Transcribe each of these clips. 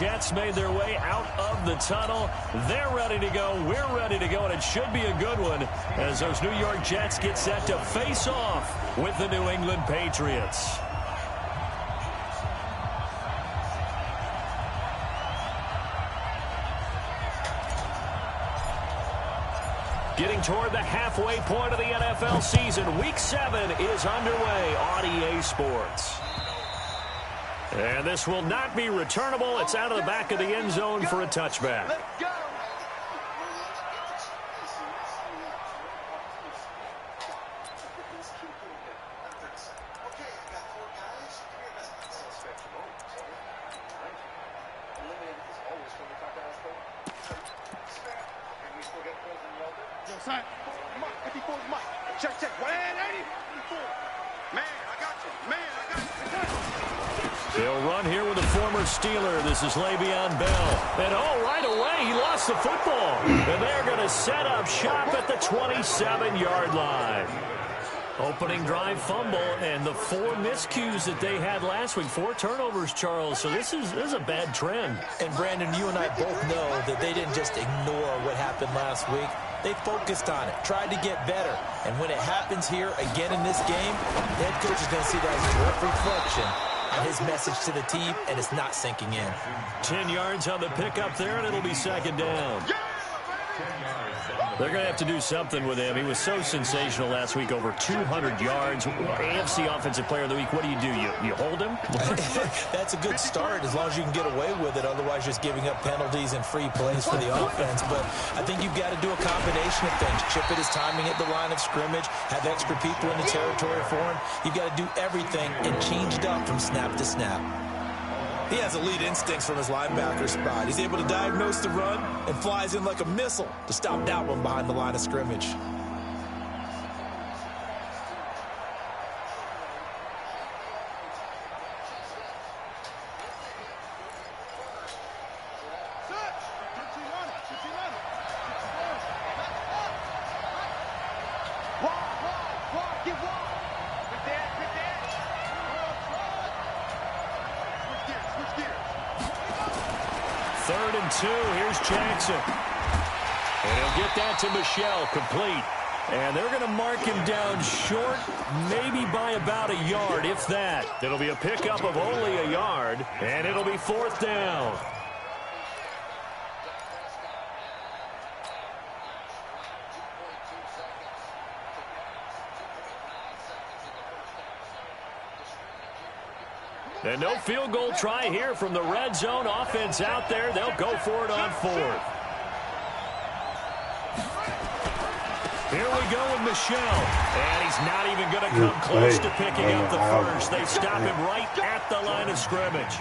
Jets made their way out of the tunnel. They're ready to go. We're ready to go, and it should be a good one as those New York Jets get set to face off with the New England Patriots. Getting toward the halfway point of the NFL season, Week 7 is underway on EA Sports. And this will not be returnable. It's out of the back of the end zone for a touchback. Let's go. Check, check. 180. Man, I got you. Man, I got you. He'll run here with the former Steeler. This is Le'Veon Bell. And right away, he lost the football. And they're going to set up shop at the 27-yard line. Opening drive fumble, and the 4 miscues that they had last week. 4 turnovers, Charles. So this is a bad trend. And, Brandon, you and I both know that they didn't just ignore what happened last week. They focused on it, tried to get better. And when it happens here again in this game, the head coach is going to see that as a direct reflection on his message to the team, and it's not sinking in. 10 yards on the pickup there, and it'll be second down. They're going to have to do something with him. He was so sensational last week, over 200 yards. AFC Offensive Player of the Week, what do? You hold him? That's a good start as long as you can get away with it. Otherwise, just giving up penalties and free plays for the offense. But I think you've got to do a combination of things. Chip it his timing at the line of scrimmage, have extra people in the territory for him. You've got to do everything and change it up from snap to snap. He has elite instincts from his linebacker spot. He's able to diagnose the run and flies in like a missile to stop that one behind the line of scrimmage. Third and 2. Here's Jackson. And he'll get that to Michel, complete. And they're going to mark him down short, maybe by about a yard, if that. It'll be a pickup of only a yard, and it'll be 4th down. And no field goal try here from the red zone. Offense out there. They'll go for it on 4th. Here we go with Michel. And he's not even going to come close to picking up the first. They stop him right at the line of scrimmage.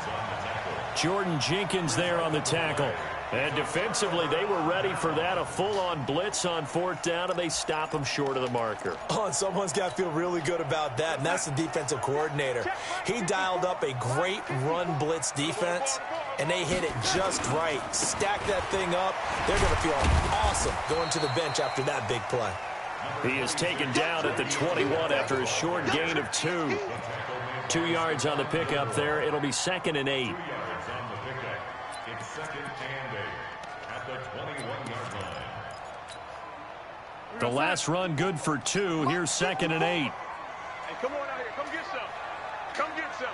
Jordan Jenkins there on the tackle. And defensively, they were ready for that, a full-on blitz on 4th down, and they stop him short of the marker. Oh, and someone's got to feel really good about that, and that's the defensive coordinator. He dialed up a great run blitz defense, and they hit it just right. Stack that thing up. They're going to feel awesome going to the bench after that big play. He is taken down at the 21 after a short gain of 2. 2 yards on the pickup there. It'll be 2nd and 8. The last run good for 2. Here's 2nd and 8. Hey, come on out here. Come get some. Come get some.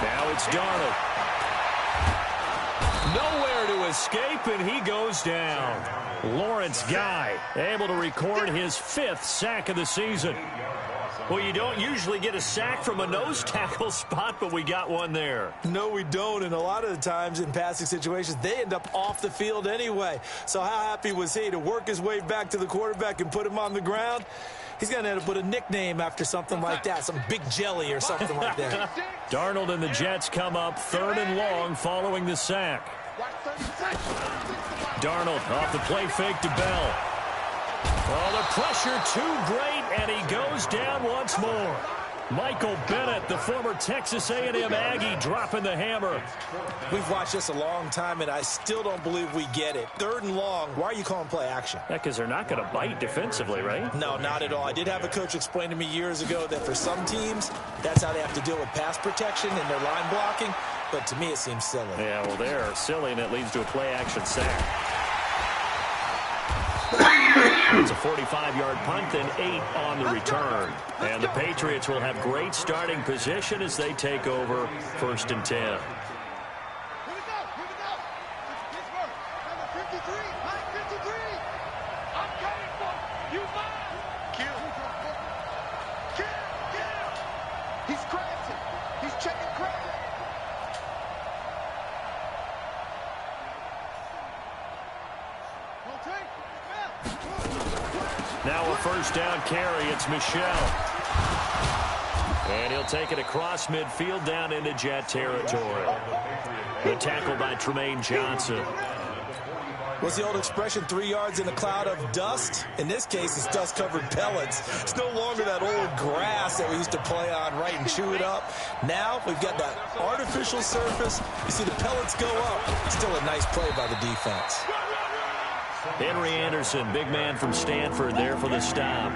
Now it's Darnold. Nowhere to escape, and he goes down. Lawrence Guy able to record his 5th sack of the season. Well, you don't usually get a sack from a nose tackle spot, but we got one there. No, we don't, and a lot of the times in passing situations, they end up off the field anyway. So how happy was he to work his way back to the quarterback and put him on the ground? He's going to end up with a nickname after something like that, some Big Jelly or something like that. Darnold and the Jets come up 3rd and long following the sack. Darnold off the play fake to Bell. Oh, the pressure too great, and he goes down once more. Michael Bennett, the former Texas A&M Aggie, dropping the hammer. We've watched this a long time, and I still don't believe we get it. 3rd and long, why are you calling play action? Yeah, because they're not going to bite defensively, right? No, not at all. I did have a coach explain to me years ago that for some teams, that's how they have to deal with pass protection and their line blocking. but to me it seems silly. Yeah, well, they're silly, and it leads to a play-action sack. It's a 45-yard punt, then 8 on the return. And the Patriots will have great starting position as they take over 1st and 10. Now a 1st down carry. It's Michel. And he'll take it across midfield down into Jet territory. The tackle by Tremaine Johnson. What's the old expression, 3 yards in a cloud of dust? In this case, it's dust-covered pellets. It's no longer that old grass that we used to play on, right, and chew it up. Now we've got that artificial surface. You see the pellets go up. Still a nice play by the defense. Henry Anderson, big man from Stanford, there for the stop.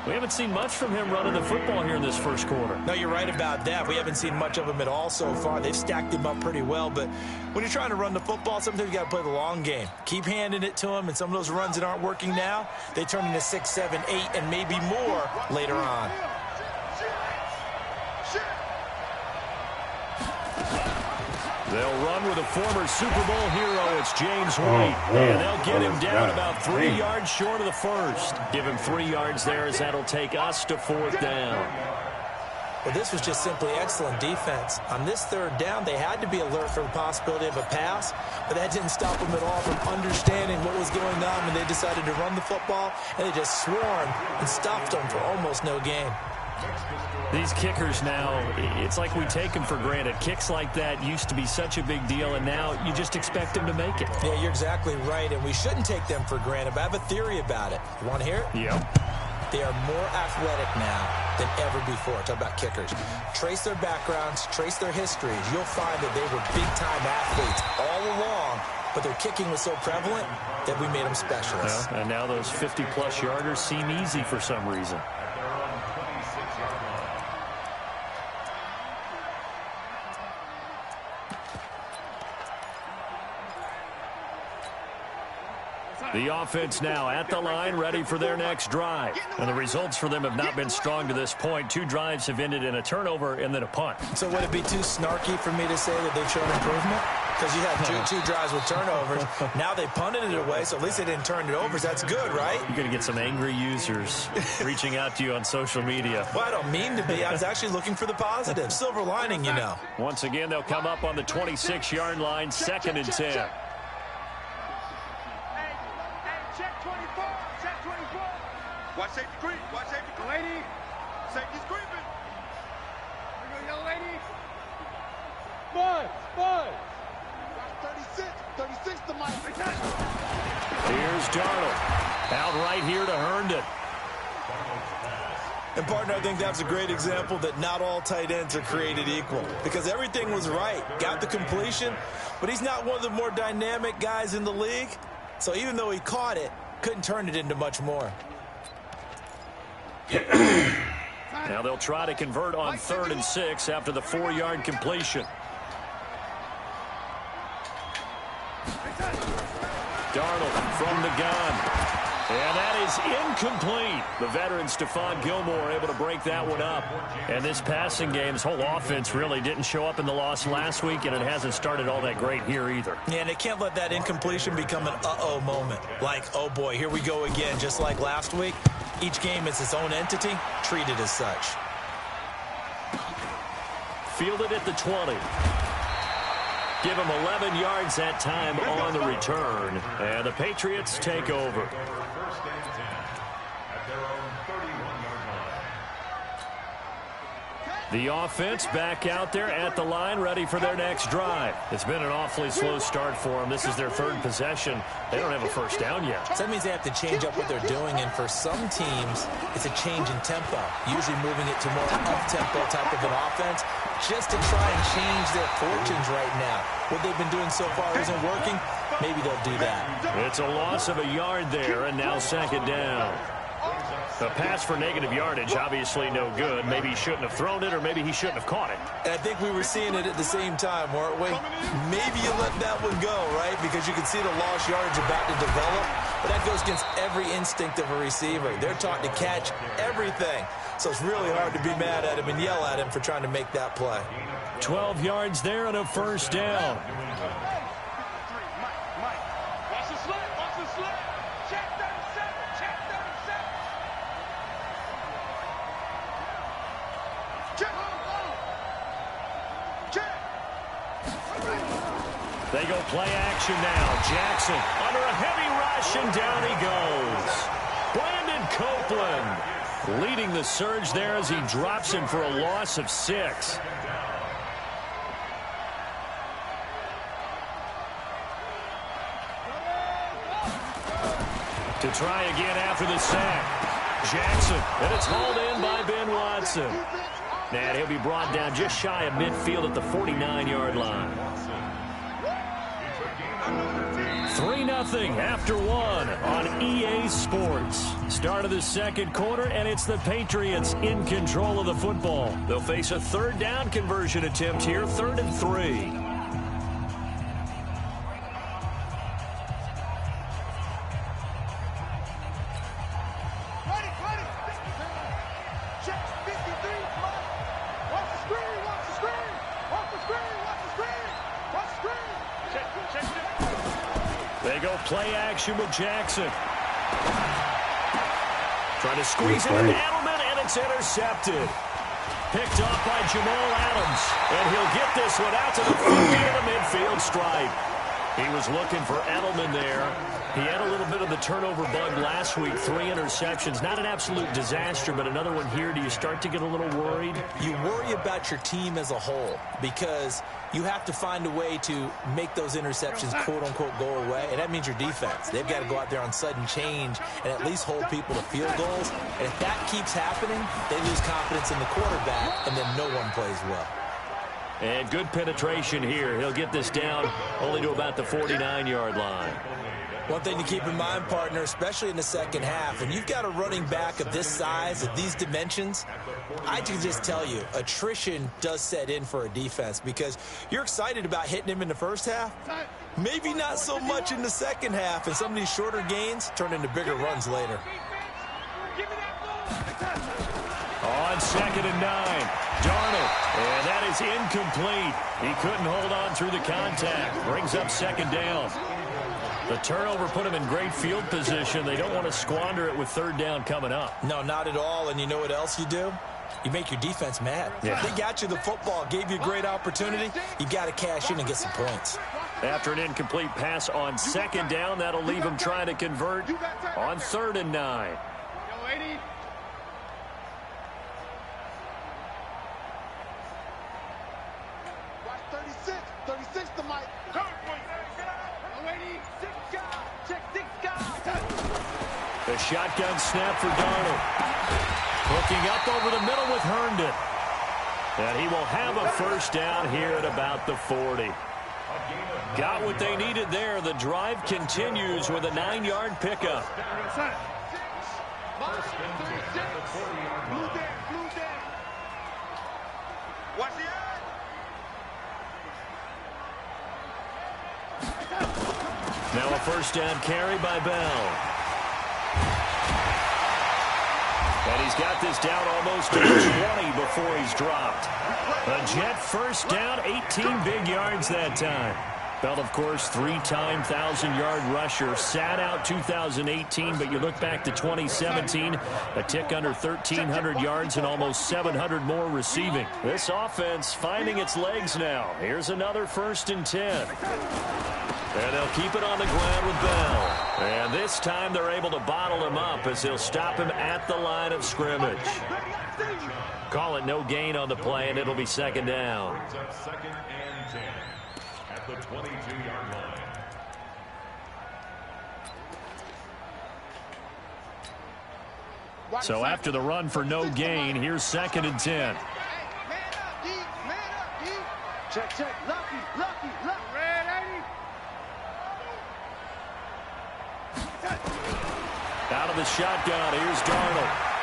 We haven't seen much from him running the football here in this first quarter. No, you're right about that. We haven't seen much of him at all so far. They've stacked him up pretty well, but when you're trying to run the football, sometimes you got to play the long game. Keep handing it to him, and some of those runs that aren't working now, they turn into 6, 7, 8, and maybe more later on. They'll run with a former Super Bowl hero. It's James White. And they'll get him down about 3 yards short of the first. Give him 3 yards there as that'll take us to 4th down. Well, this was just simply excellent defense. On this 3rd down, they had to be alert for the possibility of a pass, but that didn't stop them at all from understanding what was going on when they decided to run the football, and they just swarmed and stopped them for almost no gain. These kickers now, it's like we take them for granted. Kicks like that used to be such a big deal, and now you just expect them to make it. Yeah, you're exactly right, and we shouldn't take them for granted, but I have a theory about it. You want to hear it? Yep. They are more athletic now than ever before. Talk about kickers. Trace their backgrounds, trace their histories. You'll find that they were big-time athletes all along, but their kicking was so prevalent that we made them specialists. Well, and now those 50-plus yarders seem easy for some reason. The offense now at the line, ready for their next drive. And the results for them have not been strong to this point. 2 drives have ended in a turnover and then a punt. So would it be too snarky for me to say that they've shown improvement? Because you had two drives with turnovers. Now they punted it away, so at least they didn't turn it over. So that's good, right? You're going to get some angry users reaching out to you on social media. Well, I don't mean to be. I was actually looking for the positive. Silver lining, you know. Once again, they'll come up on the 26-yard line, 2nd and 10. Watch safety green. Watch safety green. Lady. Safety's creeping. Here we go, young lady. Bud. 36 to Mike. Here's Darnold. Out right here to Herndon. And, partner, I think that's a great example that not all tight ends are created equal. Because everything was right. Got the completion, but he's not one of the more dynamic guys in the league. So even though he caught it, couldn't turn it into much more. Now they'll try to convert on 3rd and 6 after the 4-yard completion. Darnold from the gun. And that is incomplete. The veteran Stephon Gilmore able to break that one up. And this passing game's whole offense really didn't show up in the loss last week, and it hasn't started all that great here either. Yeah, and they can't let that incompletion become an uh-oh moment. Like, oh boy, here we go again, just like last week. Each game is its own entity, treated as such. Fielded at the 20. Give him 11 yards that time on the return. And the Patriots take over. The offense back out there at the line, ready for their next drive. It's been an awfully slow start for them. This is their 3rd possession. They don't have a first down yet. So that means they have to change up what they're doing, and for some teams, it's a change in tempo, usually moving it to more up-tempo type of an offense, just to try and change their fortunes right now. What they've been doing so far isn't working. Maybe they'll do that. It's a loss of a yard there, and now 2nd down. A pass for negative yardage, obviously no good. Maybe he shouldn't have thrown it, or maybe he shouldn't have caught it. And I think we were seeing it at the same time, weren't we? Maybe you let that one go, right? Because you can see the lost yardage about to develop. But that goes against every instinct of a receiver. They're taught to catch everything. So it's really hard to be mad at him and yell at him for trying to make that play. 12 yards there and a first down. They go play action now. Jackson under a heavy rush, and down he goes. Brandon Copeland leading the surge there as he drops him for a loss of 6. To try again after the sack. Jackson, and it's hauled in by Ben Watson. And he'll be brought down just shy of midfield at the 49-yard line. 3-0 after 1 on EA Sports. Start of the second quarter, and it's the Patriots in control of the football. They'll face a third down conversion attempt here, 3rd and 3. They go play action with Jackson. Trying to squeeze it into Edelman, and it's intercepted. Picked off by Jamal Adams. And he'll get this one out to the 50 of the midfield stripe. He was looking for Edelman there. He had a little bit of the turnover bug last week. 3 interceptions. Not an absolute disaster, but another one here. Do you start to get a little worried? You worry about your team as a whole because you have to find a way to make those interceptions, quote-unquote, go away. And that means your defense. They've got to go out there on sudden change and at least hold people to field goals. And if that keeps happening, they lose confidence in the quarterback, and then no one plays well. And good penetration here. He'll get this down only to about the 49-yard line. One thing to keep in mind, partner, especially in the second half, when you've got a running back of this size, of these dimensions, I can just tell you, attrition does set in for a defense because you're excited about hitting him in the first half. Maybe not so much in the second half, and some of these shorter gains turn into bigger runs later. On 2nd and 9, Darnold, and that is incomplete. He couldn't hold on through the contact. Brings up 2nd down. The turnover put him in great field position. They don't want to squander it with 3rd down coming up. No, not at all. And you know what else you do? You make your defense mad. Yeah. They got you the football, gave you a great opportunity. You got to cash in and get some points. After an incomplete pass on 2nd down, that'll leave him trying to convert on 3rd and 9. Watch 36 the mic. The shotgun snap for Darnold. Hooking up over the middle with Herndon. And he will have a first down here at about the 40. Got what they needed there. The drive continues with a 9-yard pickup. Watch the eye. Now a first down carry by Bell. And he's got this down almost to the 20 before he's dropped. A Jet first down, 18 big yards that time. Bell, of course, 3-time 1,000-yard rusher. Sat out 2018, but you look back to 2017, a tick under 1,300 yards and almost 700 more receiving. This offense finding its legs now. Here's another 1st and 10. And they'll keep it on the ground with Bell. And this time they're able to bottle him up as they'll stop him at the line of scrimmage. Call it no gain on the play, and it'll be 2nd down. 2nd and 10 at the 22-yard line. So after the run for no gain, here's 2nd and 10. Man up, D. Man up, D. Check. Lucky. Red 80. Out of the shotgun, here's Darnold.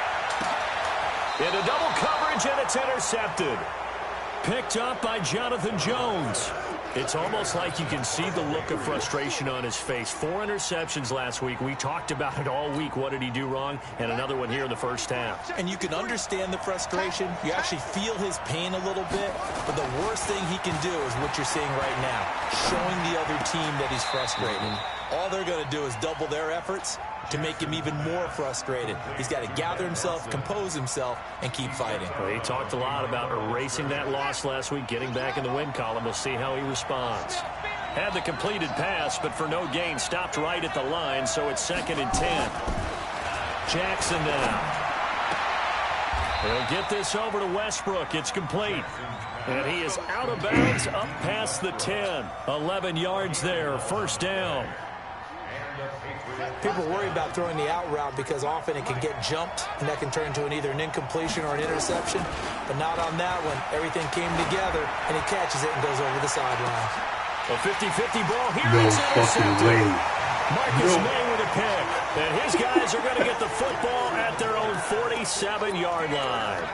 Into double coverage, and it's intercepted. Picked up by Jonathan Jones. It's almost like you can see the look of frustration on his face. 4 interceptions last week. We talked about it all week. What did he do wrong? And another one here in the first half. And you can understand the frustration. You actually feel his pain a little bit. But the worst thing he can do is what you're seeing right now, showing the other team that he's frustrated. All they're going to do is double their efforts to make him even more frustrated. He's got to gather himself, compose himself, and keep fighting. Well, he talked a lot about erasing that loss last week, getting back in the win column. We'll see how he responds. Had the completed pass, but for no gain, stopped right at the line, so it's 2nd and 10. Jackson now. He'll get this over to Westbrook. It's complete. And he is out of bounds up past the 10. 11 yards there, first down. People worry about throwing the out route because often it can get jumped, and that can turn into either an incompletion or an interception. But not on that one. Everything came together, and he catches it and goes over the sideline. A 50-50 ball here. It's intercepted. Marcus May with a pick. And his guys are going to get the football at their own 47-yard line.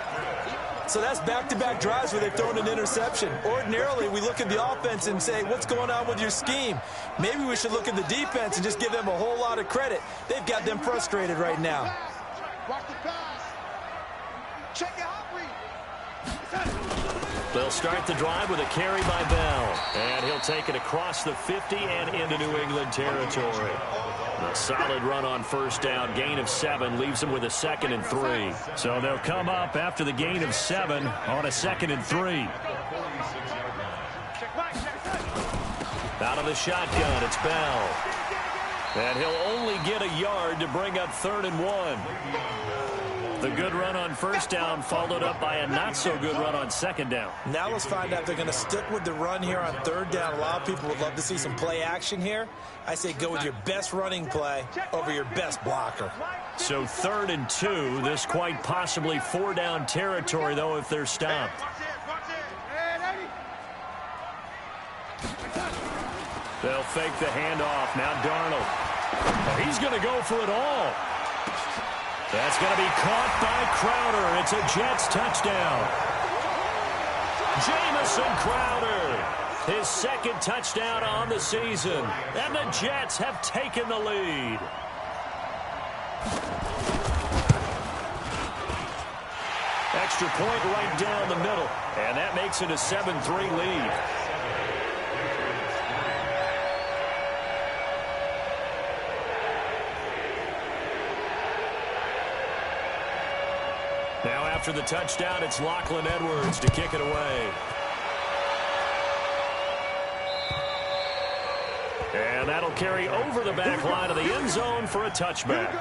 So that's back-to-back drives where they've thrown an interception. Ordinarily, we look at the offense and say, what's going on with your scheme? Maybe we should look at the defense and just give them a whole lot of credit. They've got them frustrated right now. Watch the pass. Check your hot read. They'll start the drive with a carry by Bell. And he'll take it across the 50 and into New England territory. A solid run on first down. Gain of 7 leaves them with a 2nd and 3. So they'll come up after the gain of 7 on a 2nd and 3. Out of the shotgun, it's Bell. And he'll only get a yard to bring up 3rd and 1. The good run on first down followed up by a not-so-good run on 2nd down. Now let's find out if they're going to stick with the run here on 3rd down. A lot of people would love to see some play action here. I say go with your best running play over your best blocker. So 3rd and 2. This quite possibly 4-down territory, though, if they're stopped. They'll fake the handoff. Now Darnold. Oh, he's going to go for it all. That's going to be caught by Crowder. It's a Jets touchdown. Jamison Crowder, his 2nd touchdown on the season. And the Jets have taken the lead. Extra point right down the middle. And that makes it a 7-3 lead. Now after the touchdown, it's Lachlan Edwards to kick it away. And that'll carry over the back line of the end zone for a touchback.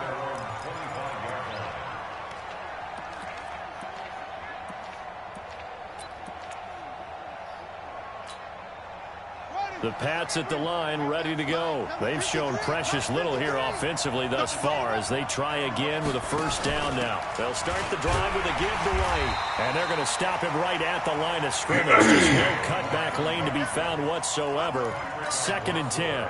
The Pats at the line, ready to go. They've shown precious little here offensively thus far as they try again with a first down now. They'll start the drive with a give to White. And they're going to stop him right at the line of scrimmage. Just no cutback lane to be found whatsoever. 2nd and 10.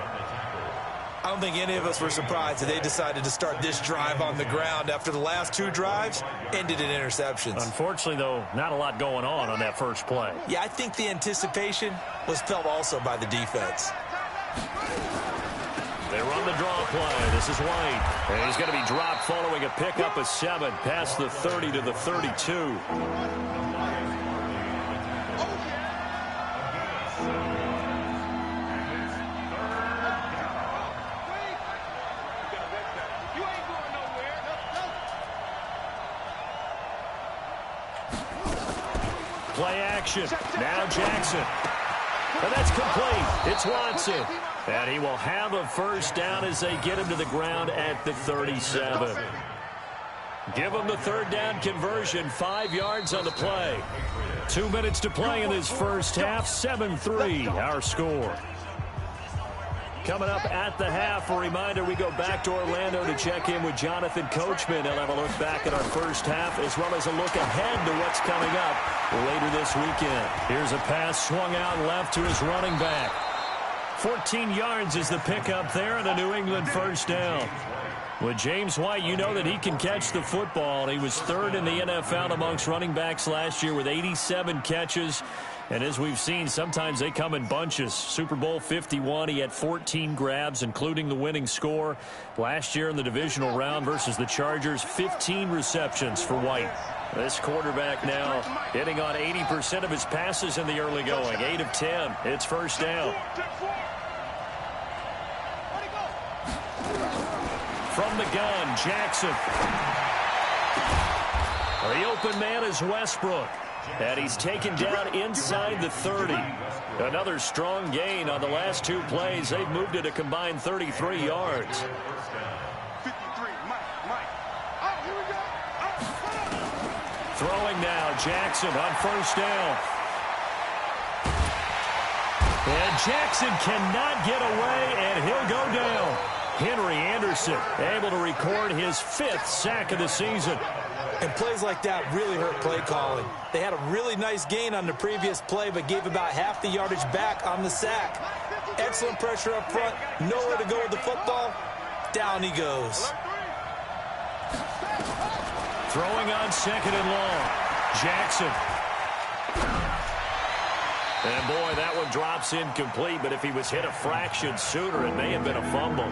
I don't think any of us were surprised that they decided to start this drive on the ground after the last 2 drives ended in interceptions. Unfortunately, though, not a lot going on that first play. Yeah, I think the anticipation was felt also by the defense. They run the draw play. This is White. And he's going to be dropped following a pickup of 7 past the 30 to the 32. Play action. Now Jackson. And that's complete. It's Watson. And he will have a first down as they get him to the ground at the 37. Give him the 3rd down conversion. 5 yards on the play. 2 minutes to play in this first half. 7-3 our score. Coming up at the half, a reminder, we go back to Orlando to check in with Jonathan Coachman. He'll have a look back at our first half as well as a look ahead to what's coming up later this weekend. Here's a pass swung out left to his running back. 14 yards is the pickup there and a New England first down. With James White, you know that he can catch the football. He was third in the NFL amongst running backs last year with 87 catches. And as we've seen, sometimes they come in bunches. Super Bowl 51, he had 14 grabs, including the winning score. Last year in the divisional round versus the Chargers, 15 receptions for White. This quarterback now hitting on 80% of his passes in the early going. 8 of 10. It's first down. From the gun, Jackson. The open man is Westbrook. And he's taken down inside the 30. Another strong gain on the last 2 plays. They've moved it a combined 33 yards. 53, Mike. Oh, here we go. Throwing now, Jackson on first down. And Jackson cannot get away, and he'll go down. Henry Anderson able to record his 5th sack of the season. And plays like that really hurt play calling. They had a really nice gain on the previous play, but gave about half the yardage back on the sack. Excellent pressure up front. Nowhere to go with the football. Down he goes. Throwing on 2nd and long. Jackson. And boy, that one drops incomplete, but if he was hit a fraction sooner, it may have been a fumble.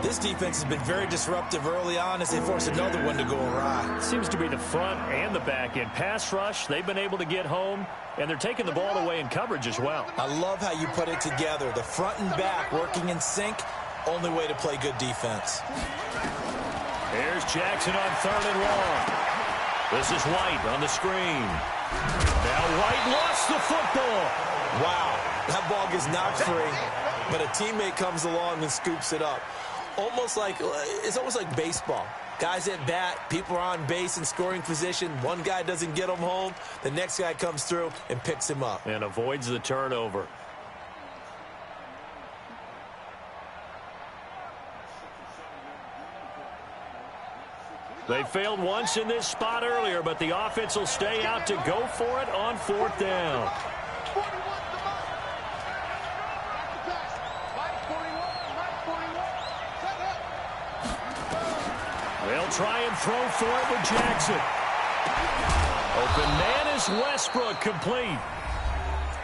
This defense has been very disruptive early on as they force another one to go awry. Seems to be the front and the back end. Pass rush, they've been able to get home, and they're taking the ball away in coverage as well. I love how you put it together. The front and back working in sync, only way to play good defense. Here's Jackson on 3rd and long. This is White on the screen. Now White lost the football. Wow, that ball gets knocked free, but a teammate comes along and scoops it up. It's almost like baseball. Guys at bat, people are on base in scoring position. One guy doesn't get him home. The next guy comes through and picks him up. And avoids the turnover. They failed once in this spot earlier, but the offense will stay out to go for it on 4th down. They'll try and throw for it with Jackson. Open man is Westbrook, complete.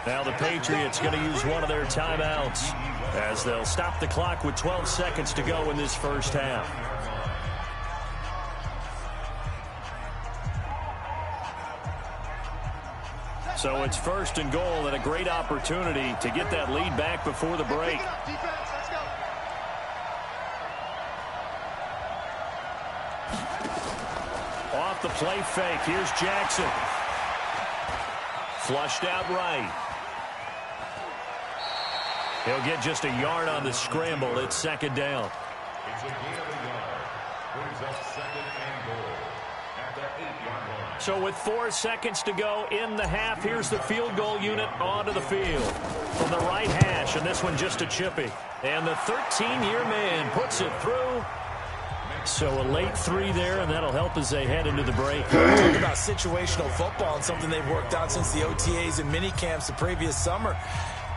Now the Patriots going to use one of their timeouts as they'll stop the clock with 12 seconds to go in this first half. So it's 1st and goal and a great opportunity to get that lead back before the break. Off the play fake. Here's Jackson. Flushed out right. He'll get just a yard on the scramble. It's 2nd down. It's a gain of a yard. Brings up 2nd and goal at the 8-yard line. So with 4 seconds to go in the half, here's the field goal unit onto the field. From the right hash, and this one just a chippy. And the 13-year man puts it through. So a late 3 there, and that'll help as they head into the break. Talk about situational football and something they've worked on since the OTAs and mini camps the previous summer.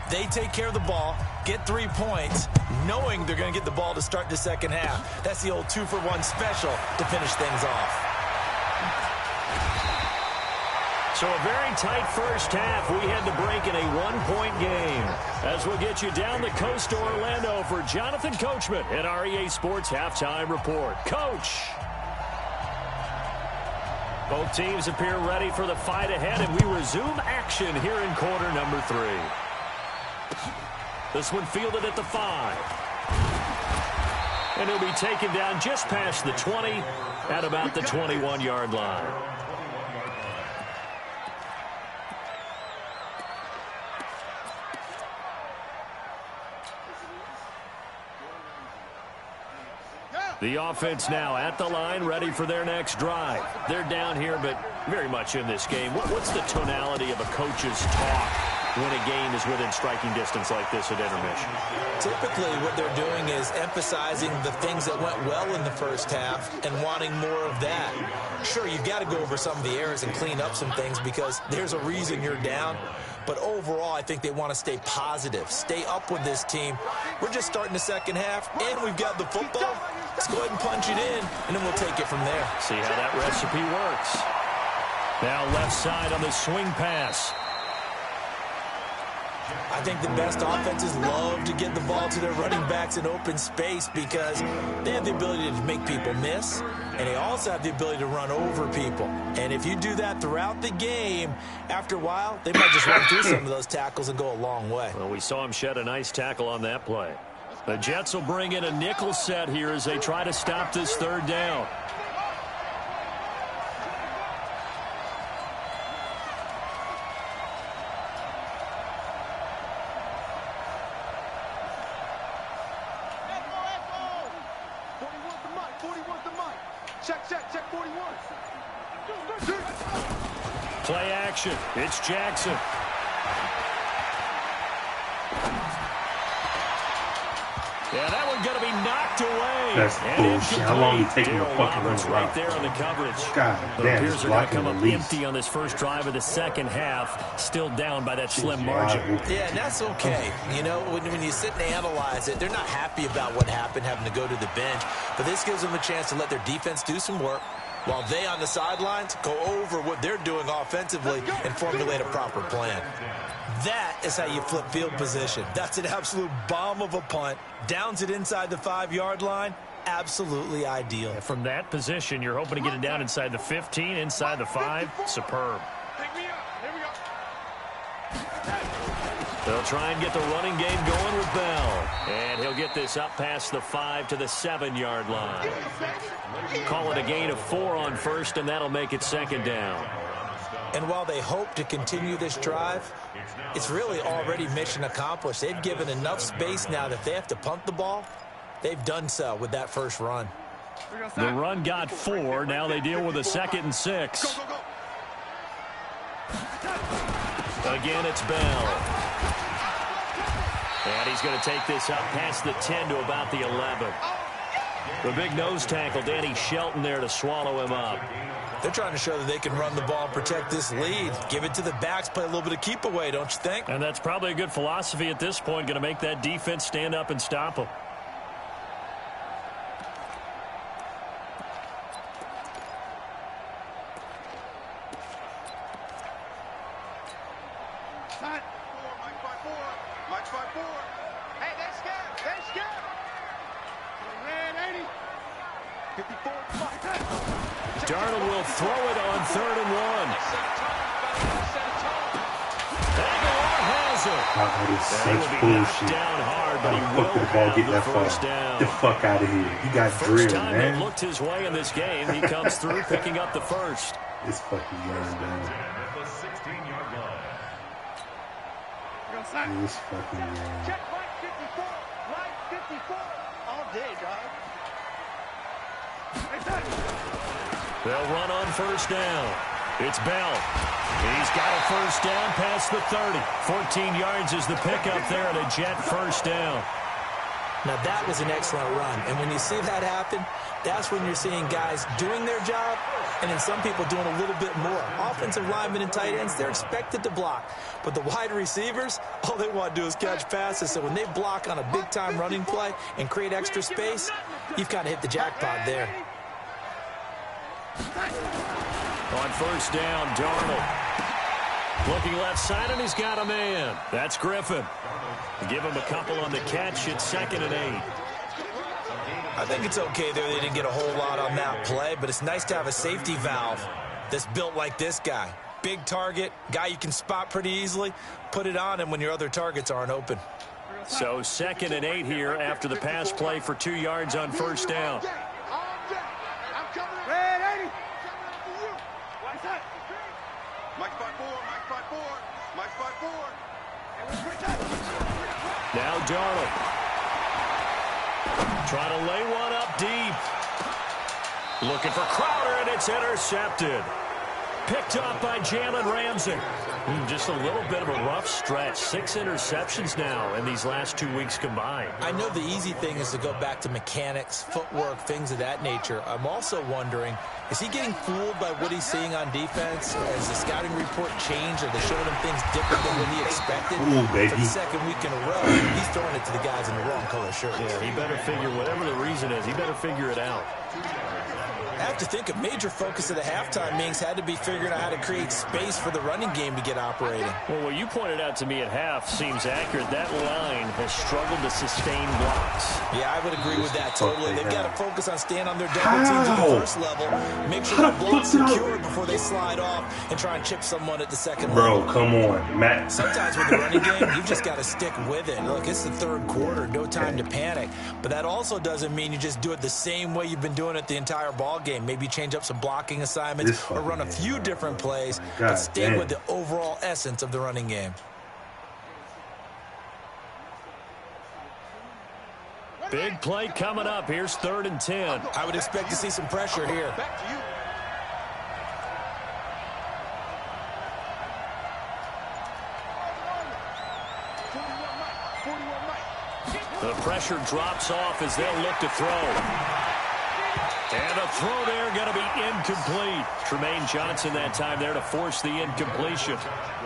They take care of the ball, get 3 points, knowing they're going to get the ball to start the second half. That's the old 2-for-1 special to finish things off. So a very tight first half. We had to break in a 1-point game. As we'll get you down the coast to Orlando for Jonathan Coachman at our EA Sports Halftime Report. Coach. Both teams appear ready for the fight ahead, and we resume action here in quarter number 3. This one fielded at the 5. And he'll be taken down just past the 20 at about the 21-yard line. The offense now at the line, ready for their next drive. They're down here, but very much in this game. What's the tonality of a coach's talk when a game is within striking distance like this at intermission? Typically, what they're doing is emphasizing the things that went well in the first half and wanting more of that. Sure, you've got to go over some of the errors and clean up some things because there's a reason you're down. But overall, I think they want to stay positive, stay up with this team. We're just starting the second half, and we've got the football. Let's go ahead and punch it in, and then we'll take it from there. See how that recipe works. Now left side on the swing pass. I think the best offenses love to get the ball to their running backs in open space because they have the ability to make people miss, and they also have the ability to run over people. And if you do that throughout the game, after a while, they might just run through some of those tackles and go a long way. Well, we saw him shed a nice tackle on that play. The Jets will bring in a nickel set here as they try to stop this third down. Check 41. Play action. It's Jackson. Yeah, that one's going to be knocked away. That's bullshit. How long you taking the fucking run around? Right there on the coverage. God damn, Bears it's are going to blocking come the up least. empty on this first drive of the second half, still down by that slim margin. Yeah, and that's okay. You know, when you sit and analyze it, they're not happy about what happened, having to go to the bench. But this gives them a chance to let their defense do some work while they on the sidelines go over what they're doing offensively and formulate a proper plan. That is how you flip field position. That's an absolute bomb of a punt. Downs it inside the 5-yard line. Absolutely ideal. From that position, you're hoping to get it down inside the 15, inside the 5. Superb. Pick me up. Here we go. They'll try and get the running game going with Bell. And he'll get this up past the 5 to the 7-yard line. Call it a gain of 4 on first, and that'll make it second down. And while they hope to continue this drive, it's really already mission accomplished. They've given enough space now that they have to punt the ball. They've done so with that first run. The run got 4. Now they deal with a 2nd and 6. Again, it's Bell. And he's going to take this up past the 10 to about the 11. The big nose tackle, Danny Shelton, there to swallow him up. They're trying to show that they can run the ball and protect this lead. Give it to the backs, play a little bit of keep away, don't you think? And that's probably a good philosophy at this point, going to make that defense stand up and stop them. Mike 5-4. Hey, they're scared. They're scared. Red 80. 54. Darnold will throw it on 3rd and 1. Aguilar has it. That is That will such be bullshit. knocked down hard, but he How the will fuck did the ball have get the that far? first down. Get the fuck out of here. He got First drilled, time man. it looked his way in this game. He comes through picking up the first. This fucking young man. At the 16-yard line. This fucking young. Check Mike 54. Mike 54. All day, dog. They'll run on first down. It's Bell. He's got a first down past the 30. 14 yards is the pickup there and a Jet first down. Now, that was an excellent run. And when you see that happen, that's when you're seeing guys doing their job and then some people doing a little bit more. Offensive linemen and tight ends, they're expected to block. But the wide receivers, all they want to do is catch passes. So when they block on a big-time running play and create extra space, you've kind of hit the jackpot there. On first down, Darnold. Looking left side, and he's got a man. That's Griffin. Give him a couple on the catch. It's 2nd and 8. I think it's okay there. They didn't get a whole lot on that play, but it's nice to have a safety valve that's built like this guy. Big target, guy you can spot pretty easily. Put it on him when your other targets aren't open. So 2nd and 8 here after the pass play for 2 yards on first down. I'm coming. Red 80. What's that? Mike 5-4. Mike 5-4. Mike 5-4. Now Darnold. Trying to lay one up deep. Looking for Crowder, and it's intercepted. Picked up by Jalen Ramsey. Just a little bit of a rough stretch. 6 interceptions now in these last 2 weeks combined. I know the easy thing is to go back to mechanics, footwork, things of that nature. I'm also wondering, is he getting fooled by what he's seeing on defense? Has the scouting report changed? Are they showing him things different than what he expected? Ooh, baby. For the second week in a row, he's throwing it to the guys in the wrong color shirts. Yeah, he better figure, whatever the reason is, he better figure it out. I have to think a major focus of the halftime meetings had to be figuring out how to create space for the running game to get operating. Well, what you pointed out to me at half seems accurate. That line has struggled to sustain blocks. Yeah, I would agree with that totally. They've got to focus on staying on their double teams at the first level, make sure the block's secure before they slide off and try and chip someone at the second level. Bro, come on, Matt. Sometimes with the running game, you've just got to stick with it. Look, it's the third quarter, no time to panic. But that also doesn't mean you just do it the same way you've been doing it the entire ball game. Maybe change up some blocking assignments or run a few different plays, but stay with the overall essence of the running game. Big play coming up. Here's 3rd and 10. I would expect to see some pressure here. Back to you. The pressure drops off as they'll look to throw. And a throw there going to be incomplete. Tremaine Johnson that time there to force the incompletion.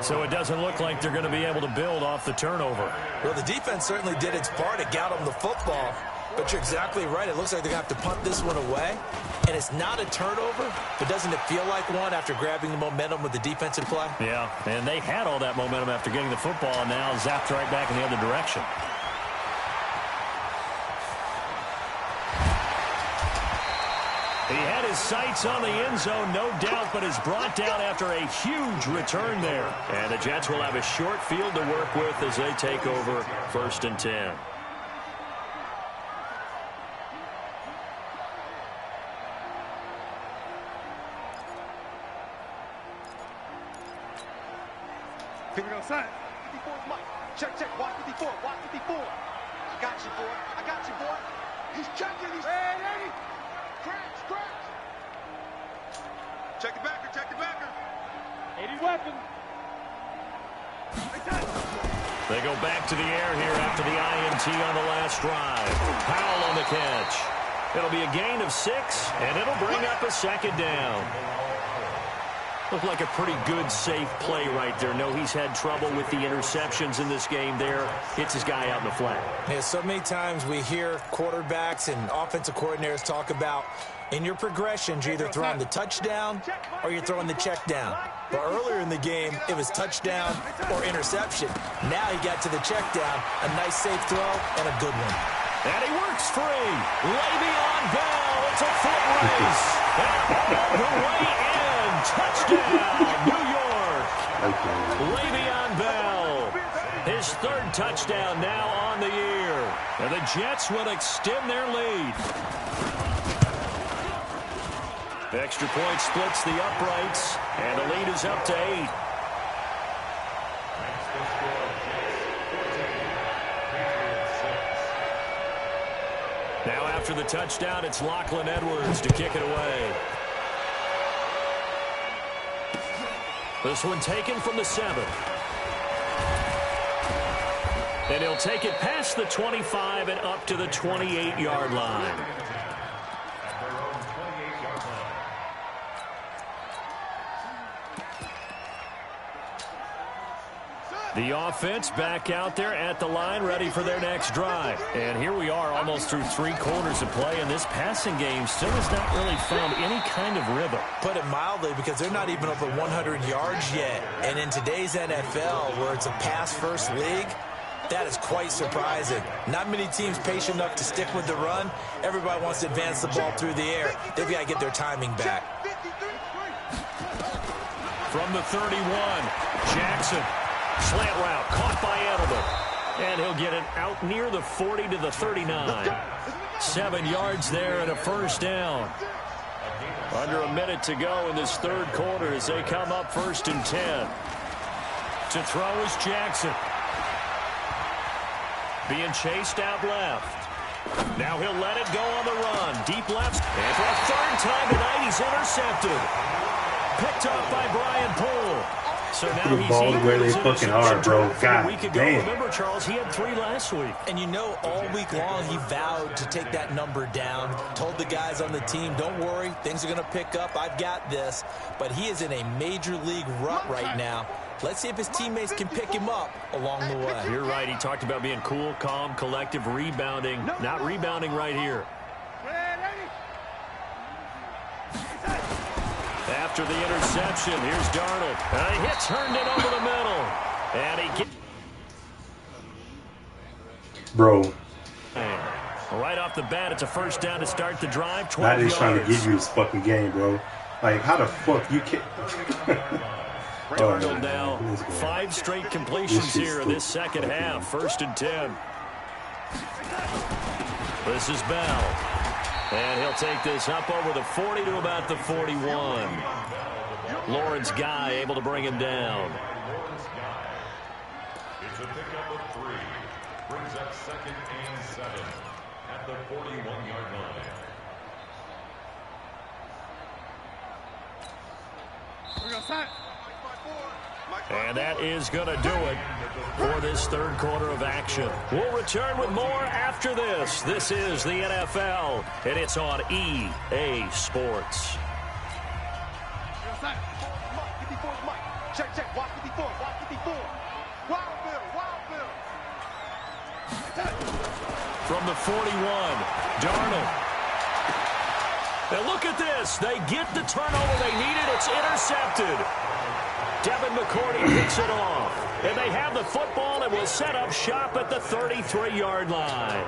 So it doesn't look like they're going to be able to build off the turnover. Well, the defense certainly did its part. It got them the football. But you're exactly right. It looks like they're going to have to punt this one away. And it's not a turnover, but doesn't it feel like one after grabbing the momentum with the defensive play? Yeah, and they had all that momentum after getting the football, and now zapped right back in the other direction. He had his sights on the end zone, no doubt, but is brought down after a huge return there. And the Jets will have a short field to work with as they take over 1st and 10. Here we go, son. 54 is Mike. Check, check. Watch 54. Watch 54. I got you, boy. I got you, boy. He's checking. He's ready. Scratch, scratch. Check the backer. Check the backer. 80 weapon. They go back to the air here after the INT on the last drive. Powell on the catch. It'll be a gain of 6, and it'll bring up a 2nd down. Looked like a pretty good, safe play right there. No, he's had trouble with the interceptions in this game there. Hits his guy out in the flat. Yeah, so many times we hear quarterbacks and offensive coordinators talk about in your progressions, you're either throwing the touchdown or you're throwing the check down. But earlier in the game, it was touchdown or interception. Now he got to the check down, a nice safe throw, and a good one. And he works free. Le'Veon Bell. It's a foot race. And all the way in. Touchdown, New York. Le'Veon Bell. His 3rd touchdown now on the year. And the Jets will extend their lead. The extra point splits the uprights, and the lead is up to 8. Now after the touchdown, it's Lachlan Edwards to kick it away. This one taken from the 7. And he'll take it past the 25 and up to the 28-yard line. The offense back out there at the line, ready for their next drive. And here we are almost through 3 quarters of play, and this passing game still has not really found any kind of rhythm. Put it mildly, because they're not even over 100 yards yet. And in today's NFL, where it's a pass-first league, that is quite surprising. Not many teams patient enough to stick with the run. Everybody wants to advance the ball through the air. They've got to get their timing back. From the 31, Jackson. Slant route, caught by Edelman. And he'll get it out near the 40 to the 39. 7 yards there and a 1st down. Under a minute to go in this 3rd quarter as they come up 1st and 10. To throw is Jackson. Being chased out left. Now he'll let it go on the run. Deep left. And for a 3rd time tonight, he's intercepted. Picked up by Brian Poole. So now the balls where they fucking are, bro. God damn. Remember, Charles, he had 3 last week. And you know, all week long, he vowed to take that number down, told the guys on the team, don't worry, things are going to pick up, I've got this. But he is in a major league rut right now. Let's see if his teammates can pick him up along the way. You're right. He talked about being cool, calm, collective, rebounding. Not rebounding right here. After the interception, here's Darnold. He hits Herndon over the middle. And he gets... Bro. Right off the bat, it's a first down to start the drive. 12 That is yards. trying to give you this fucking game, bro. Like, how the fuck you can't... Darnold now, 5 straight completions here in this second half. 1st and 10. This is Bell. And he'll take this up over the 40 to about the 41. Lawrence Guy able to bring him down. It's a pickup of 3. Brings up 2nd and 7 at the 41-yard line. And that is going to do it for this 3rd quarter of action. We'll return with more after this. This is the NFL, and it's on EA Sports. Check, check, watch 54, watch 54. Wild Bill. From the 41, Darnold. And look at this. They get the turnover they needed. It's intercepted. Devin McCourty picks it off. And they have the football and will set up shop at the 33-yard line.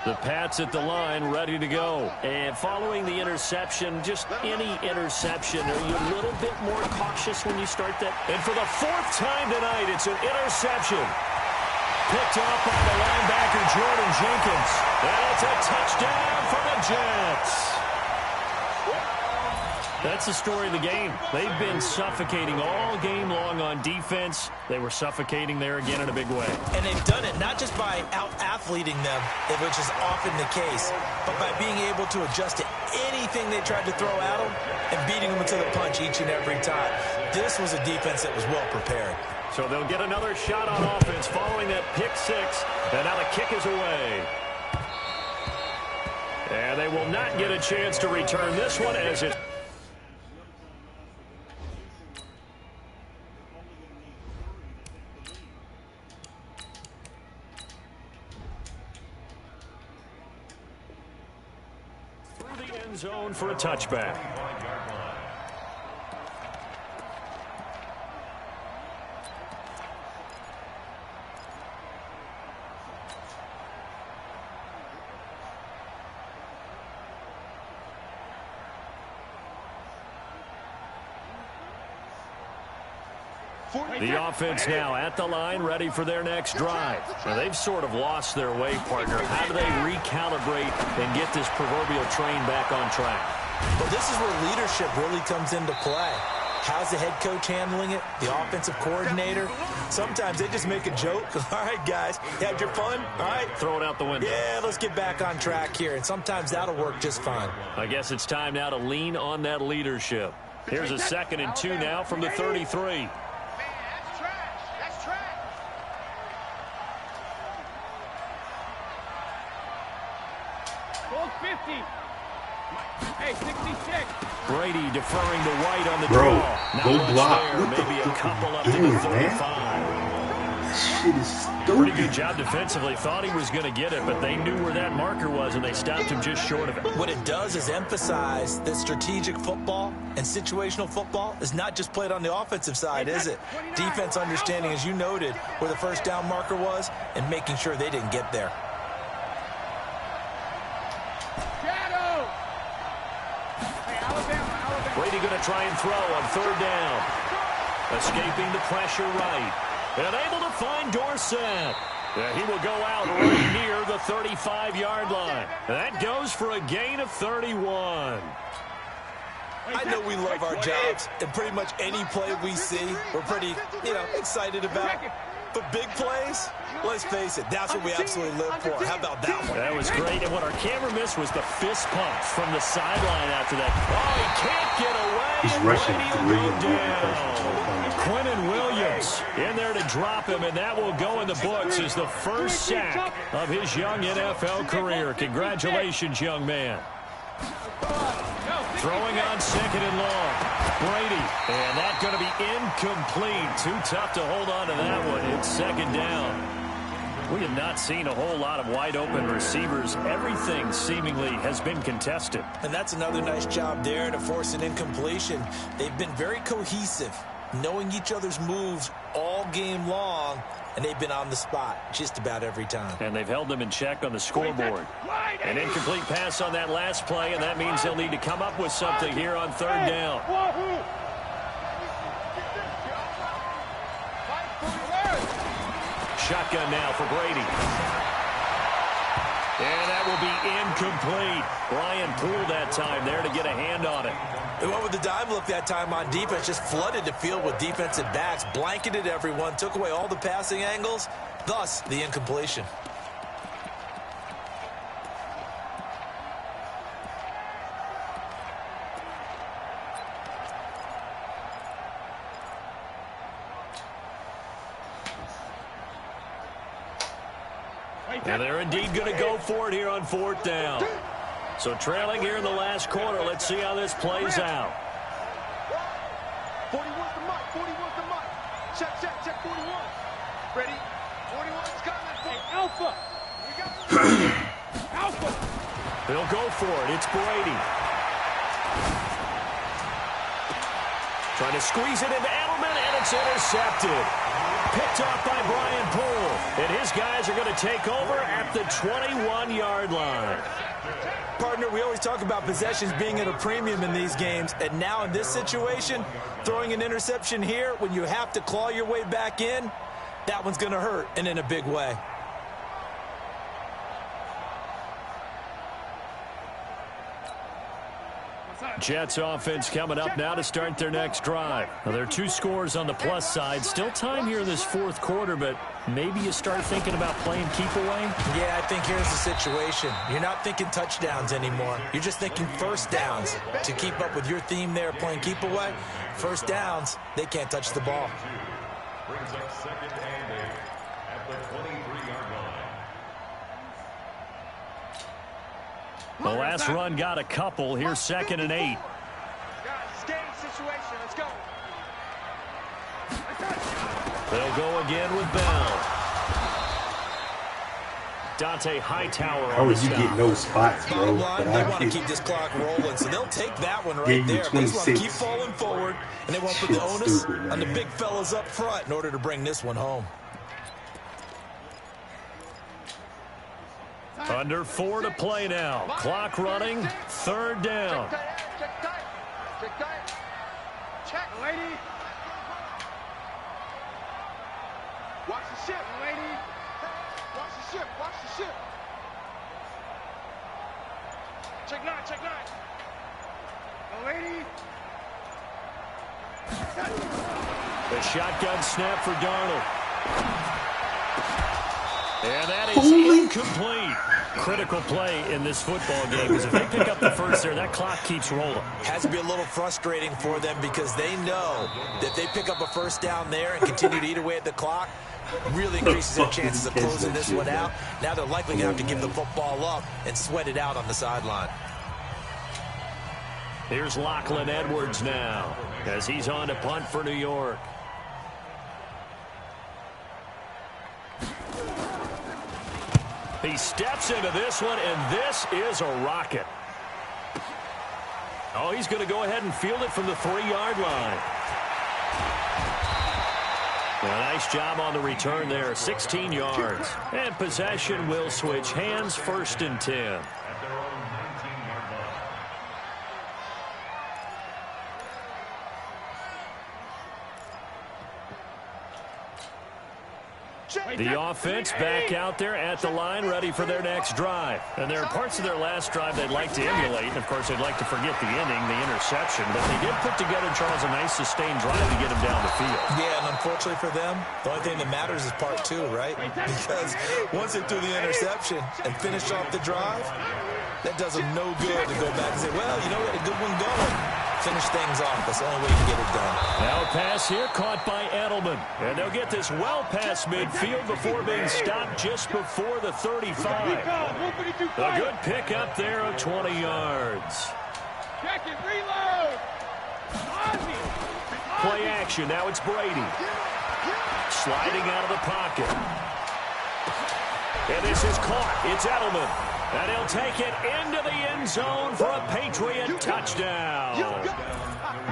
The Pats at the line, ready to go. And following the interception, just any interception, are you a little bit more cautious when you start that? And for the 4th time tonight, it's an interception. Picked up by the linebacker, Jordan Jenkins. And it's a touchdown for the Jets. That's the story of the game. They've been suffocating all game long on defense. They were suffocating there again in a big way. And they've done it not just by out-athleting them, which is often the case, but by being able to adjust to anything they tried to throw at them and beating them to the punch each and every time. This was a defense that was well prepared. So they'll get another shot on offense following that pick 6. And now the kick is away. And they will not get a chance to return this one as it... through the end zone for a touchback. The offense now at the line, ready for their next drive. Now, they've sort of lost their way, partner. How do they recalibrate and get this proverbial train back on track? Well, this is where leadership really comes into play. How's the head coach handling it? The offensive coordinator? Sometimes they just make a joke. All right, guys, you had your fun? All right. Throw it out the window. Yeah, let's get back on track here. And sometimes that'll work just fine. I guess it's time now to lean on that leadership. Here's a 2nd and 2 now from the 33. Hey, 66. Brady deferring to White on the Bro, draw. Not go much block. there. What the Maybe a fuck couple are up you to the doing, 35. Shit is stupid. Pretty good job defensively. Thought he was going to get it, but they knew where that marker was, and they stopped him just short of it. What it does is emphasize that strategic football and situational football is not just played on the offensive side, is it? Defense understanding, as you noted, where the first down marker was and making sure they didn't get there. Brady going to try and throw on 3rd down. Escaping the pressure right. And able to find Dorsett. Yeah, he will go out right near the 35-yard line. That goes for a gain of 31. I know we love our jobs, and pretty much any play we see, we're pretty, excited about. But big plays, let's face it, that's what we absolutely live for. How about that one? That was great, and what our camera missed was the fist pumps from the sideline after that. Oh, he can't get away. He's rushing Brady down. Quinnen Williams in there to drop him, and that will go in the books as the first sack of his young NFL career. Congratulations, young man. Throwing on second and long. Brady, and that's going to be incomplete. Too tough to hold on to that one. It's second down. We have not seen a whole lot of wide-open receivers. Everything seemingly has been contested. And that's another nice job there to force an incompletion. They've been very cohesive, knowing each other's moves all game long, and they've been on the spot just about every time. And they've held them in check on the scoreboard. An incomplete pass on that last play, and that means they'll need to come up with something here on third down. Shotgun now for Brady. And that will be incomplete. Brian Poole that time there to get a hand on it. They went with the dime look that time on defense, just flooded the field with defensive backs, blanketed everyone, took away all the passing angles, thus the incompletion. And they're indeed going to go for it here on fourth down. So trailing here in the last quarter. Let's see how this plays out. 41's the mark. 41's the mark. Check, 41. Ready? 41's coming. Hey, Alpha. Alpha. They'll go for it. It's Brady. Trying to squeeze it into Edelman, and it's intercepted. Picked off by Brian Poole. And his guys are going to take over at the 21-yard line. Partner, we always talk about possessions being at a premium in these games, and now in this situation, throwing an interception here when you have to claw your way back in, that one's going to hurt, and in a big way. Jets offense coming up now to start their next drive. Now, there are 2 scores on the plus side. Still time here in this fourth quarter, but maybe you start thinking about playing keep away? Yeah, I think here's the situation. You're not thinking touchdowns anymore. You're just thinking first downs. To keep up with your theme there, playing keep away, first downs, they can't touch the ball. Brings up second and 8 at the 23-yard line. The last run got a couple. Here's second and 8. Guys, it's game situation. Let's go. They'll go again with Bell. Dante Hightower How on would the you get stop. no spots, bro? Bottom line, But they I want to get keep this clock rolling, so they'll take that one right Gave you there. They just want to 26. keep falling forward, and they won't put the Shit's onus stupid, on the man. big fellas up front in order to bring this one home. Under 4 to play now. Clock running. Third down. Check tight. Check tight. Check, lady. Watch the ship, lady. Watch the ship. Watch the ship. Check 9. Check 9. No, lady. The shotgun snap for Darnold. And that is incomplete. Critical play in this football game, because if they pick up the first there, that clock keeps rolling. Has to be a little frustrating for them because they know that they pick up a first down there and continue to eat away at the clock, really increases their chances of closing this one out. Now they're likely going to have to give the football up and sweat it out on the sideline. Here's Lachlan Edwards now as he's on to punt for New York. He steps into this one, and this is a rocket. Oh, he's going to go ahead and field it from the 3-yard line. A nice job on the return there, 16 yards. And possession will switch hands, first and 10. The offense back out there at the line, ready for their next drive. And there are parts of their last drive they'd like to emulate. And, of course, they'd like to forget the ending, the interception. But they did put together, Charles, a nice sustained drive to get them down the field. Yeah, and unfortunately for them, the only thing that matters is part 2, right? Because once they threw the interception and finished off the drive, That does them no good to go back and say, well, you know, we had a good one going. Finish things off. That's the only way you can get it done. Now a pass here caught by Edelman. And they'll get this well past midfield before being stopped just before the 35. A good pick up there of 20 yards. Check it, reload. Play action. Now it's Brady. Sliding out of the pocket. And this is caught. It's Edelman. And he'll take it into the end zone for a Patriot touchdown.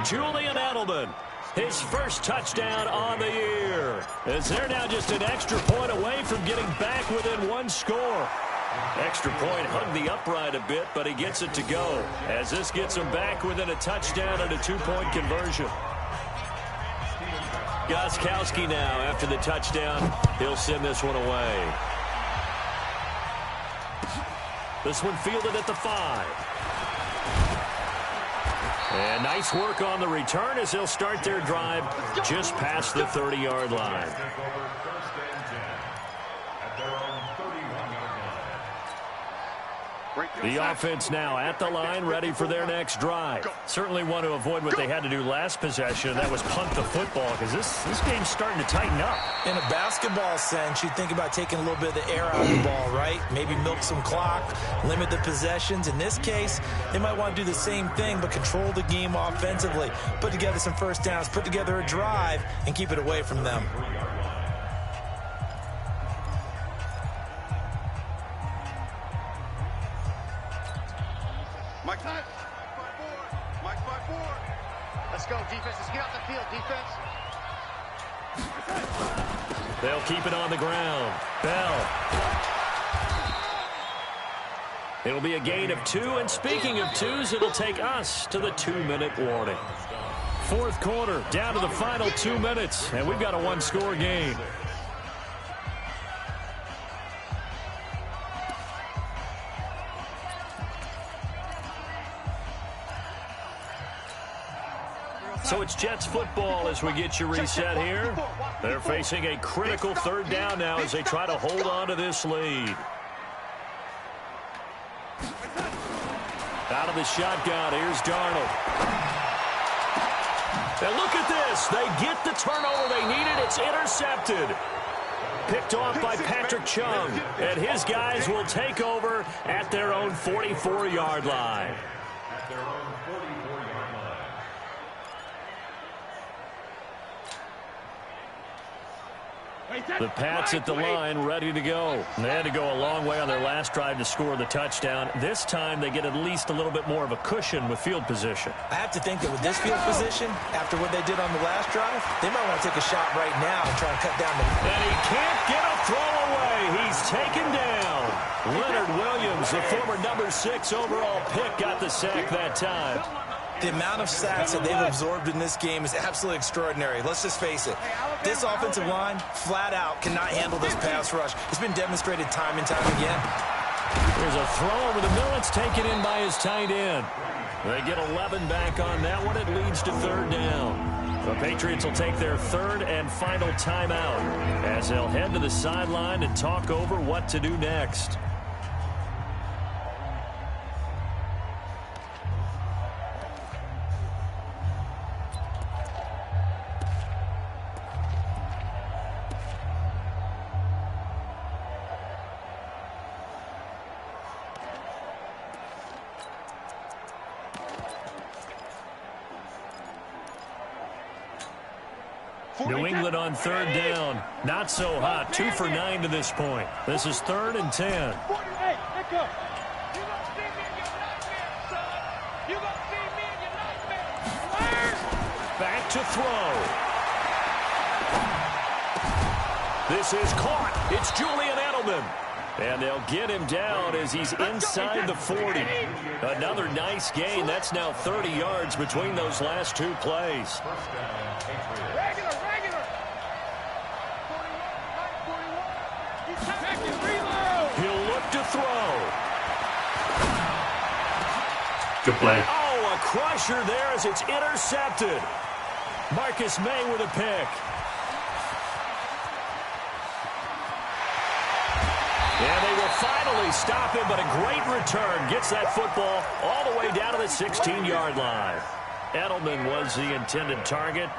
Julian Edelman, his first touchdown on the year. As they're now just an extra point away from getting back within one score. Extra point hugged the upright a bit, but he gets it to go. As this gets him back within a touchdown and a two-point conversion. Gostkowski now after the touchdown. He'll send this one away. This one fielded at the 5. And nice work on the return as they'll start their drive just past the 30-yard line. The offense now at the line, ready for their next drive. Certainly want to avoid what they had to do last possession, and that was punt the football, because this game's starting to tighten up. In a basketball sense, you think about taking a little bit of the air out of the ball, right? Maybe milk some clock, limit the possessions. In this case, they might want to do the same thing, but control the game offensively. Put together some first downs, put together a drive, and keep it away from them. Mike 5-4. Mike 5-4. Let's go, defense. Let's get off the field, defense. They'll keep it on the ground. Bell. It'll be a gain of 2, and speaking of 2s, it'll take us to the 2-minute warning. Fourth quarter, down to the final 2 minutes, and we've got a one-score game. So it's Jets football as we get you reset here. They're facing a critical third down now as they try to hold on to this lead. Out of the shotgun, here's Darnold. And look at this. They get the turnover they needed. It's intercepted. Picked off by Patrick Chung. And his guys will take over at their own 44-yard line. The Pats at the line, ready to go. They had to go a long way on their last drive to score the touchdown. This time, they get at least a little bit more of a cushion with field position. I have to think that with this field position, after what they did on the last drive, they might want to take a shot right now and try and cut down the... And he can't get a throw away. He's taken down. Leonard Williams, the former number 6 overall pick, got the sack that time. The amount of sacks that they've absorbed in this game is absolutely extraordinary. Let's just face it. This offensive line, flat out, cannot handle this pass rush. It's been demonstrated time and time again. There's a throw over the middle. It's taken in by his tight end. They get 11 back on that one. It leads to third down. The Patriots will take their third and final timeout as they'll head to the sideline and talk over what to do next. New England on third down. Not so hot. 2 for 9 to this point. This is 3rd and 10. Hey, let go. You gonna see me in your nightmare, son. You gonna see me in your nightmare. Back to throw. This is caught. It's Julian Edelman. And they'll get him down as he's inside the 40. Another nice gain. That's now 30 yards between those last 2 plays. Regular. 41. Reload. He'll look to throw. Good play. Oh, a crusher there as it's intercepted. Marcus May with a pick. And they will finally stop him, but a great return. Gets that football all the way down to the 16-yard line. Edelman was the intended target.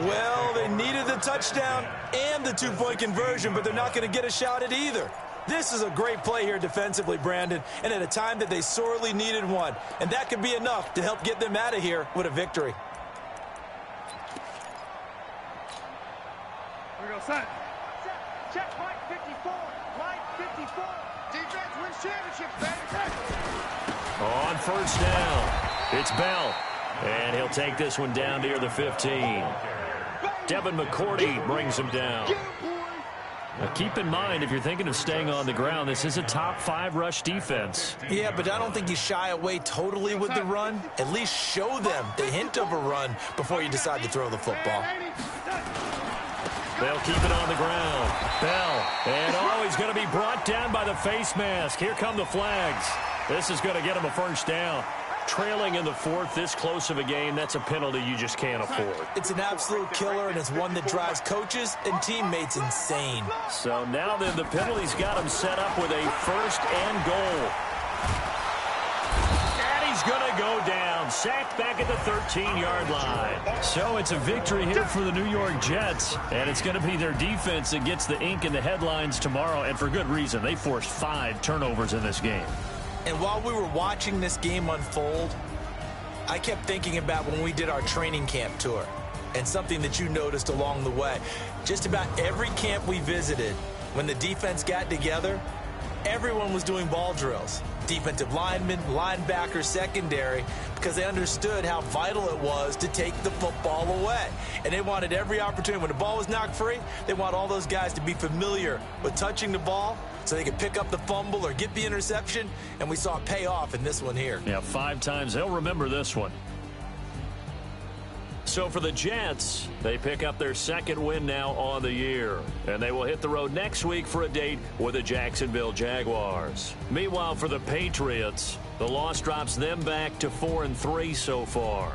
Well, they needed the touchdown and the two-point conversion, but they're not going to get a shot at either. This is a great play here defensively, Brandon, and at a time that they sorely needed one. And that could be enough to help get them out of here with a victory. Here we go, set. Check, right 54. Right 54. Defense wins championships, baby. On first down, it's Bell. And he'll take this one down near the 15. Devin McCourty brings him down. Now keep in mind, if you're thinking of staying on the ground, this is a top 5 rush defense. Yeah, but I don't think you shy away totally with the run. At least show them the hint of a run before you decide to throw the football. They'll keep it on the ground. Bell. And he's going to be brought down by the face mask. Here come the flags. This is going to get him a first down. Trailing in the 4th, this close of a game, that's a penalty you just can't afford. It's an absolute killer, and it's one that drives coaches and teammates insane. So now then, the penalty's got him set up with a first and goal. And he's going to go down. Sacked back at the 13-yard line. So it's a victory here for the New York Jets, and it's going to be their defense that gets the ink in the headlines tomorrow, and for good reason. They forced 5 turnovers in this game. And while we were watching this game unfold, I kept thinking about when we did our training camp tour and something that you noticed along the way. Just about every camp we visited, when the defense got together, everyone was doing ball drills. Defensive linemen, linebackers, secondary, because they understood how vital it was to take the football away. And they wanted every opportunity. When the ball was knocked free, they want all those guys to be familiar with touching the ball so they could pick up the fumble or get the interception, and we saw it pay off in this one here. Yeah, 5 times. They'll remember this one. So for the Jets, they pick up their 2nd win now on the year. And they will hit the road next week for a date with the Jacksonville Jaguars. Meanwhile, for the Patriots, the loss drops them back to 4-3 so far.